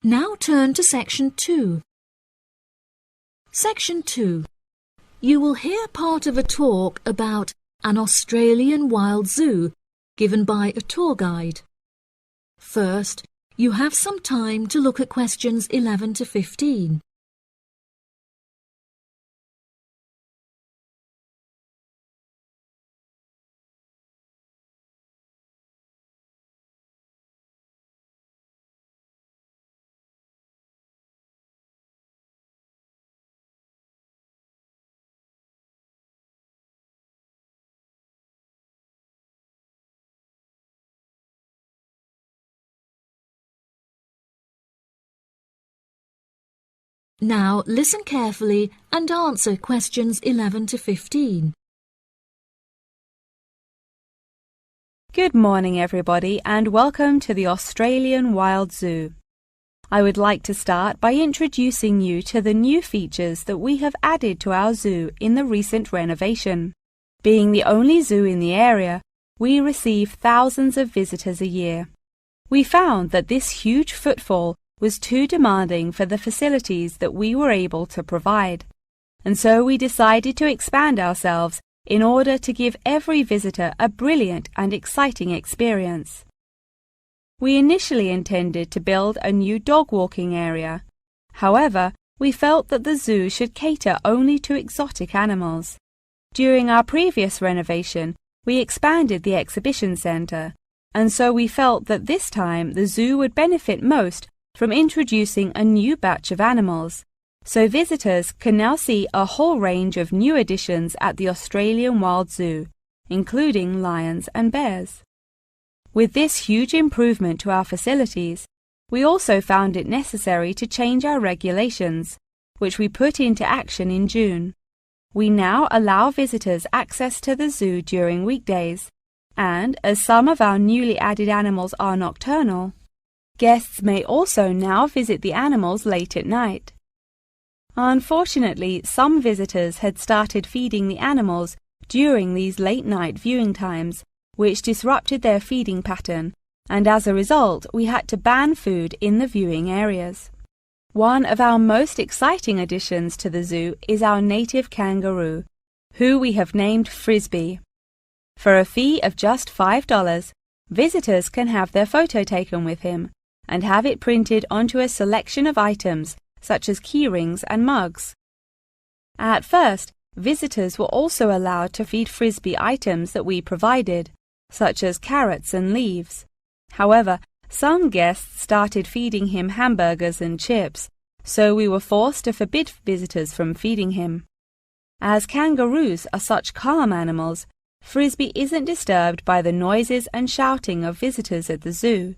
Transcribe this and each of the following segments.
Now turn to Section 2. Section 2. You will hear part of a talk about an Australian wild zoo given by a tour guide. First, you have some time to look at questions 11 to 15. Now listen carefully and answer questions 11 to 15. Good morning everybody and welcome to the Australian Wild Zoo. I would like to start by introducing you to the new features that we have added to our zoo in the recent renovation. Being the only zoo in the area, we receive thousands of visitors a year. We found that this huge footfall was too demanding for the facilities that we were able to provide, and so we decided to expand ourselves in order to give every visitor a brilliant and exciting experience. We initially intended to build a new dog walking area. However, we felt that the zoo should cater only to exotic animals. During our previous renovation, we expanded the exhibition centre, and so we felt that this time the zoo would benefit most from introducing a new batch of animals, so visitors can now see a whole range of new additions at the Australian Wild Zoo, including lions and bears. With this huge improvement to our facilities, we also found it necessary to change our regulations, which we put into action in June. We now allow visitors access to the zoo during weekdays, and as some of our newly added animals are nocturnal, guests may also now visit the animals late at night. Unfortunately, some visitors had started feeding the animals during these late-night viewing times, which disrupted their feeding pattern, and as a result, we had to ban food in the viewing areas. One of our most exciting additions to the zoo is our native kangaroo, who we have named Frisbee. For a fee of just $5, visitors can have their photo taken with him and have it printed onto a selection of items such as keyrings and mugs. At first, visitors were also allowed to feed Frisbee items that we provided, such as carrots and leaves. However, some guests started feeding him hamburgers and chips, so we were forced to forbid visitors from feeding him. As kangaroos are such calm animals, Frisbee isn't disturbed by the noises and shouting of visitors at the zoo,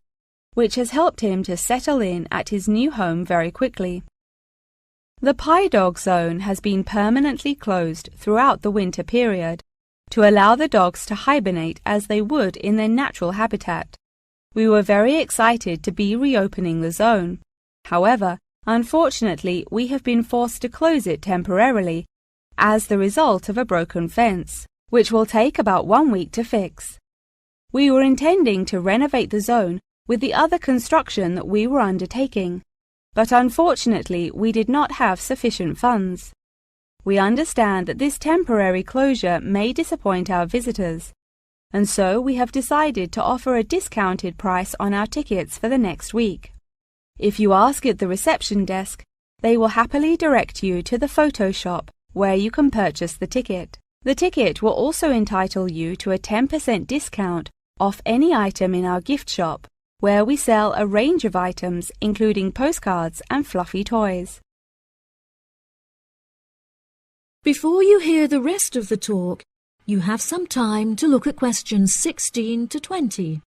which has helped him to settle in at his new home very quickly. The Pie Dog Zone has been permanently closed throughout the winter period to allow the dogs to hibernate as they would in their natural habitat. We were very excited to be reopening the zone. However, unfortunately, we have been forced to close it temporarily as the result of a broken fence, which will take about 1 week to fix. We were intending to renovate the zone with the other construction that we were undertaking, but unfortunately we did not have sufficient funds. We understand that this temporary closure may disappoint our visitors, and so we have decided to offer a discounted price on our tickets for the next week. If you ask at the reception desk, they will happily direct you to the photo shop where you can purchase the ticket. The ticket will also entitle you to a 10% discount off any item in our gift shop, where we sell a range of items including postcards and fluffy toys. Before you hear the rest of the talk, you have some time to look at questions 16 to 20.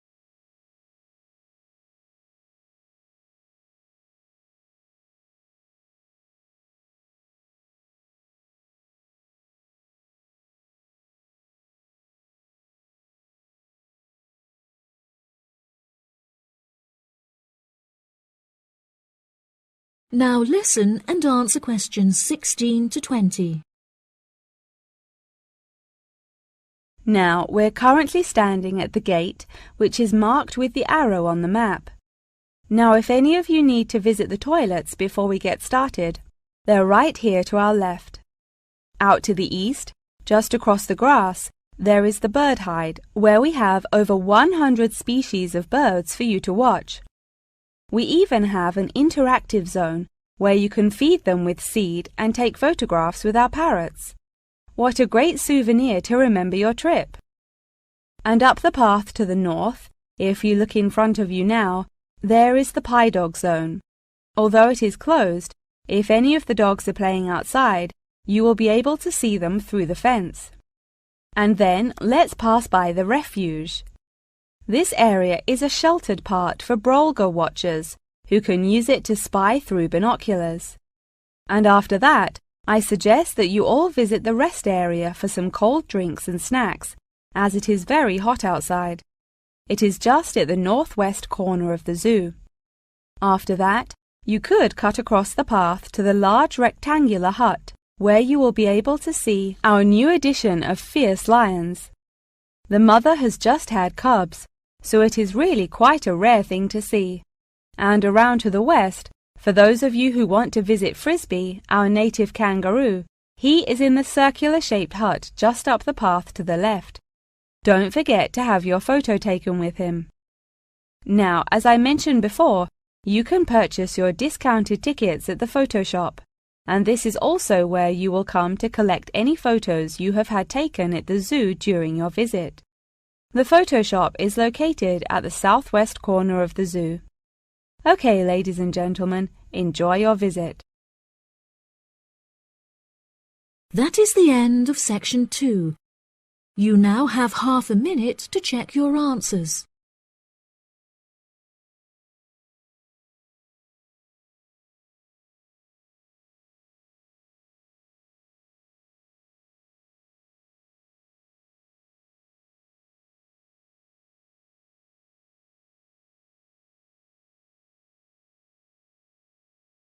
Now listen and answer questions 16 to 20. Now, we're currently standing at the gate, which is marked with the arrow on the map. Now, if any of you need to visit the toilets before we get started, they're right here to our left. Out to the east, just across the grass, there is the bird hide, where we have over 100 species of birds for you to watch. We even have an interactive zone where you can feed them with seed and take photographs with our parrots. What a great souvenir to remember your trip! And up the path to the north, if you look in front of you now, there is the pie dog zone. Although it is closed, if any of the dogs are playing outside, you will be able to see them through the fence. And then let's pass by the refuge. This area is a sheltered part for Brolga watchers who can use it to spy through binoculars. And after that, I suggest that you all visit the rest area for some cold drinks and snacks, as it is very hot outside. It is just at the northwest corner of the zoo. After that, you could cut across the path to the large rectangular hut, where you will be able to see our new edition of fierce lions. The mother has just had cubs, so it is really quite a rare thing to see. And around to the west, for those of you who want to visit Frisbee, our native kangaroo, he is in the circular-shaped hut just up the path to the left. Don't forget to have your photo taken with him. Now, as I mentioned before, you can purchase your discounted tickets at the photo shop, and this is also where you will come to collect any photos you have had taken at the zoo during your visit. The photo shop is located at the southwest corner of the zoo. Okay, ladies and gentlemen, enjoy your visit. That is the end of section 2. You now have half a minute to check your answers.